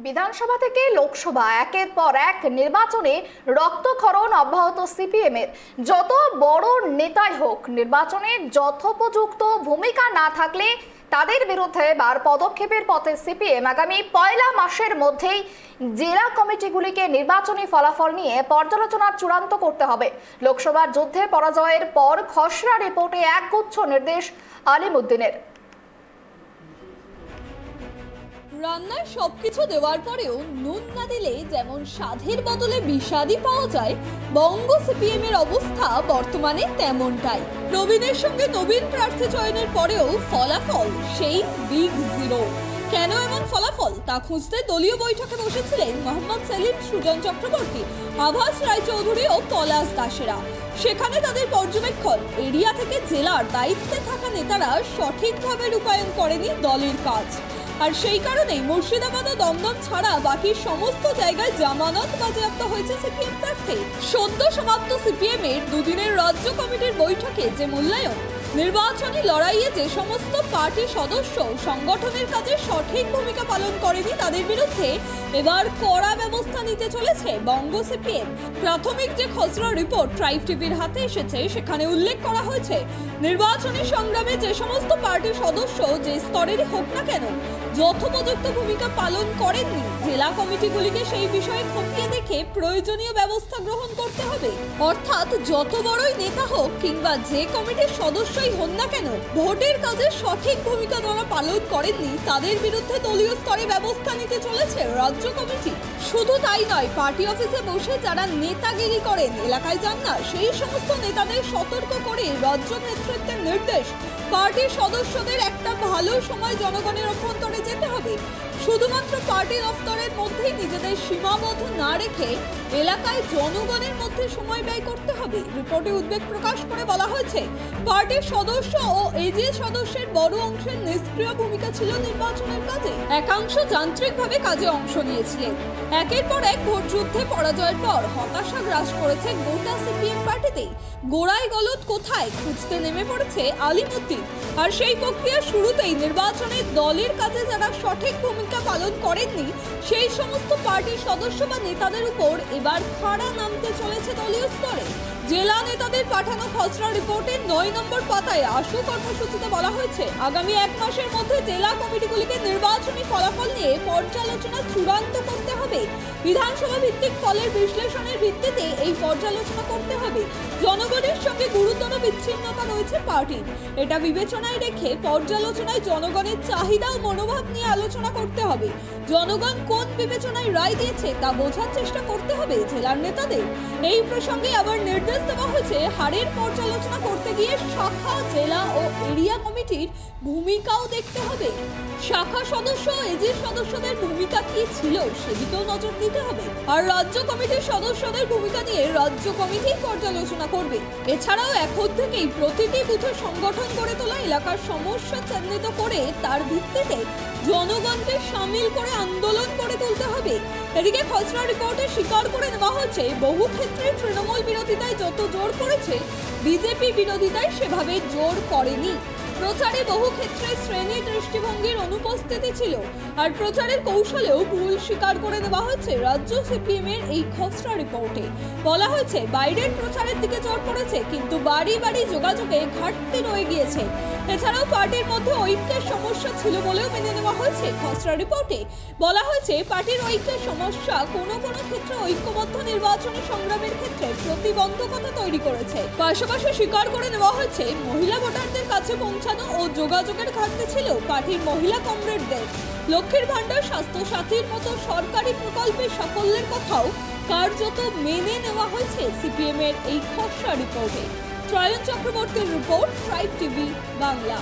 বিধানসভা থেকে লোকসভা একের পর এক নির্বাচনে রক্তক্ষরণ অব্যাহত সিপিএমের। যত বড় নেতাই হোক, নির্বাচনে যথোপযুক্ত ভূমিকা না থাকলে তাদের বিরুদ্ধে এবার পদক্ষেপের পথে সিপিএম। আগামী পয়লা মাসের মধ্যেই জেলা কমিটিগুলিকে নির্বাচনী ফলাফল নিয়ে পর্যালোচনা চূড়ান্ত করতে হবে। লোকসভার যুদ্ধে পরাজয়ের পর খসড়া রিপোর্টে একগুচ্ছ নির্দেশ আলিমুদ্দিনের। রান্নায় সবকিছু দেওয়ার পরেও নুন না দিলে যেমন স্বাদের বদলে বিষাদই পাওয়া যায়, বঙ্গ সিপিএম এর অবস্থা বর্তমানে তেমনটাই। প্রবীণের সঙ্গে নবীন প্রার্থী চয়নের পরেও ফলাফল সেই বিগ জিরো। কেন এমন ফলাফল তা খুঁজতে দলীয় বৈঠকে বসেছিলেন মোহাম্মদ সেলিম, সুজন চক্রবর্তী, আভাস রায়চৌধুরী ও পলাশ দাসেরা। সেখানে তাদের পর্যবেক্ষণ, এরিয়া থেকে জেলার দায়িত্বে থাকা নেতারা সঠিকভাবে রূপায়ণ করেনি দলের কাজ। আর সেই কারণেই মুর্শিদাবাদ ও দমদম ছাড়া বাকি সমস্ত জায়গায় জামানত বাজেয়াপ্ত হয়েছে সিপিএম প্রার্থী। সদ্য সমাপ্ত সিপিএম এর দুদিনের রাজ্য কমিটির বৈঠকে যে মূল্যায়ন, নির্বাচনী লড়াইয়ে যে সমস্ত পার্টি সদস্য সংগঠনের কাজে সঠিক ভূমিকা পালন করেনি তাদের বিরুদ্ধে এবার কড়া ব্যবস্থা নিতে চলেছে বঙ্গ সিপিএম। প্রাথমিক যে খসড়া রিপোর্ট ট্রাইব টিভির হাতে এসেছে, সেখানে উল্লেখ করা হয়েছে নির্বাচনী সংগ্রামে যে সমস্ত পার্টি সদস্য যে স্তরেরই হোক না কেন যথোপযুক্ত ভূমিকা পালন করেননি, জেলা কমিটিগুলিকে সেই বিষয়ে খতিয়ে দেখে প্রয়োজনীয় ব্যবস্থা গ্রহণ করতে হবে। অর্থাৎ যত বড়ই নেতা হোক কিংবা যে কমিটির সদস্যই হন না কেন, ভোটের কাজে সঠিক ভূমিকা যারা পালন করেননি তাদের বিরুদ্ধে দলীয় স্তরে ব্যবস্থা নিতে চলেছে রাজ্য কমিটি। শুধু তাই নয়, পার্টি অফিসে বসে যারা নেতাগিরি করেন, এলাকায় যান না, সেই সমস্ত নেতাদের সতর্ক করে রাজ্য নেতৃত্বের নির্দেশ, পার্টির সদস্যদের একটা ভালো সময় জনগণের অভ্যন্তরে যেতে হবে। শুধুমাত্র পার্টি দফতরের মধ্যেই নিজেদের সীমাবদ্ধ না রেখে এলাকায় জনগণের মধ্যে সময় ব্যয় করতে হবে। রিপোর্টে উদ্বেগ প্রকাশ করে বলা হয়েছে, পার্টির সদস্য ও এজি সদস্যের বড় অংশের নিষ্ক্রিয় ভূমিকা ছিল নির্বাচনের কাজে। একাংশ যান্ত্রিকভাবে কাজে অংশ নিয়েছিলেন। একের পর এক ভোট যুদ্ধে পরাজয়ের পর হতাশা গ্রাস করেছে গোটা সিপিএম পার্টিতেই। গোড়ায় গলদ কোথায় খুঁজতে নেমে পড়েছে আলিমুদ্দিন। আর সেই প্রক্রিয়া শুরুতেই নির্বাচনে দলের কাজে যারা সঠিক ভূমিকা পালন করেননি সেই সমস্ত পার্টির সদস্য বা নেতাদের উপর এবার খাড়া নামতে চলেছে দলীয় স্তরে। জেলা নেতাদের পাঠানো খসড়া রিপোর্টের 9 নম্বর পাতায় আশু কর্মসূচিতে বলা হয়েছে, আগামী 1 মাসের মধ্যে জেলা কমিটিগুলিকে নির্বাচনী ফলাফল নিয়ে পর্যালোচনা চূড়ান্ত করতে হবে। বিধানসভা ভিত্তিক ফলের বিশ্লেষণের ভিত্তিতে এই পর্যালোচনা করতে হবে। জনগণের সঙ্গে গুরুতর বিচ্ছিন্নতা রয়েছে পার্টির, এটা বিবেচনায় রেখে পর্যালোচনায় জনগণের চাহিদা ও মনোভাব নিয়ে আলোচনা করতে হবে। জনগণ কোন বিবেচনায় রায় দিয়েছে তা বোঝার চেষ্টা করতে হবে জেলার নেতাদের। এই প্রসঙ্গে আবার নির্দেশ দেওয়া হয়েছে, হারের পর্যালোচনা করতে গিয়ে শাখা, জেলা ও এরিয়া কমিটির ভূমিকাও দেখতে হবে। শাখা সদস্য ও এজির সদস্যদের ভূমিকা কি ছিল সেদিকেও নজর দিতে হবে। আর রাজ্য কমিটির সদস্যদের ভূমিকা নিয়ে রাজ্য কমিটি পর্যালোচনা করবে। এছাড়াও এখন থেকেই প্রতিটি বুথে সংগঠন গড়ে তোলা, এলাকার সমস্যা চিহ্নিত করে তার ভিত্তিতে জনগণকে সামিল করে আন্দোলন করে তুলতে হবে। এদিকে খসড়া রিপোর্টে স্বীকার করে নেওয়া হচ্ছে, বহু ক্ষেত্রে তৃণমূল বিরোধিতায় যত জোর করেছে বিজেপি বিরোধিতায় সেভাবে জোর করেনি। প্রচারে বহু ক্ষেত্রে শ্রেণী দৃষ্টিভঙ্গির অনুপস্থিতি ছিল। আর প্রচারের কৌশলেও ভুল স্বীকার করে দেওয়া হচ্ছে রাজ্য সিপিএম এর এই খসড়া রিপোর্টে। বলা হয়েছে, বাইরের প্রচারের দিকে জোর পড়েছে, কিন্তু বাড়ি বাড়ি যোগাযোগে ঘাটতি রয়ে গিয়েছে। এছাড়াও পার্টির মধ্যে ঐক্যের সমস্যা ছিল বলেও মেনে নেওয়া হয়েছে খসড়া রিপোর্টে। বলা হয়েছে, পার্টির ঐক্যের সমস্যা কোনো কোনো ক্ষেত্রে ঐক্যবদ্ধ নির্বাচনী সংগ্রামের ক্ষেত্রে প্রতিবন্ধকতা তৈরি করেছে। পাশাপাশি স্বীকার করে নেওয়া হয়েছে, মহিলা ভোটারদের কাছে পৌঁছানো ও যোগাযোগের ঘাটতি ছিল পার্টির মহিলা কমরেডদের। লক্ষ্মীর ভান্ডার, স্বাস্থ্য সাথীর মতো সরকারি প্রকল্পের সাফল্যের কথাও কার্যত মেনে নেওয়া হয়েছে সিপিএম এর এই খসড়া রিপোর্টে। ত্রয়ন চক্রবর্তীর রিপোর্ট, ট্রাইব টিভি বাংলা।